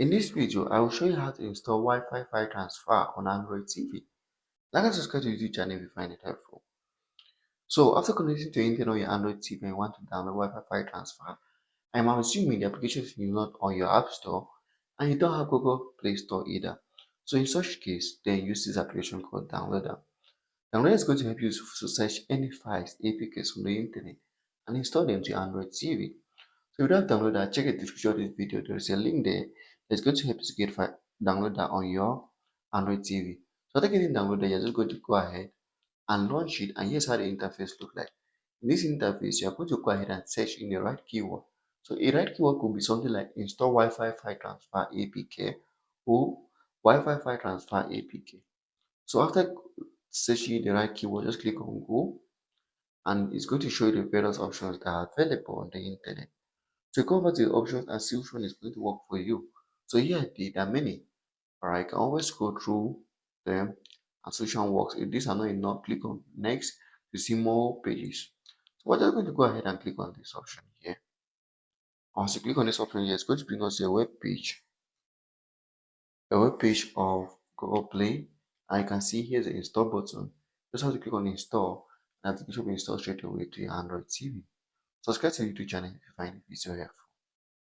In this video, I will show you how to install Wi-Fi file transfer on Android TV. Like and subscribe to the YouTube channel if you find it helpful. So after connecting to internet on your Android TV and you want to download Wi-Fi file transfer, I'm assuming the application is not on your App Store and you don't have Google Play Store either. So in such case, then use this application called Downloader. Downloader is going to help you to search any files, APKs from the internet and install them to your Android TV. So if you don't download that, check the description of this video. There is a link there that's going to help you to download that on your Android TV. So after getting downloaded, you're just going to go ahead and launch it. And here's how the interface looks like. In this interface, you're going to go ahead and search in the right keyword. So a right keyword could be something like install Wi-Fi file transfer APK or Wi-Fi file transfer APK. So after searching the right keyword, just click on go and it's going to show you the various options that are available on the internet. So go over to the options and see which one is going to work for you. So here there are many. Alright, you can always go through them and see which one works. If these are not enough, click on next to see more pages. So we're just going to go ahead and click on this option here. Once you click on this option here, it's going to bring us to a web page of Google Play. And you can see here's the install button. Just have to click on install and the application will install straight away to your Android TV. Subscribe to the YouTube channel if you find the video helpful.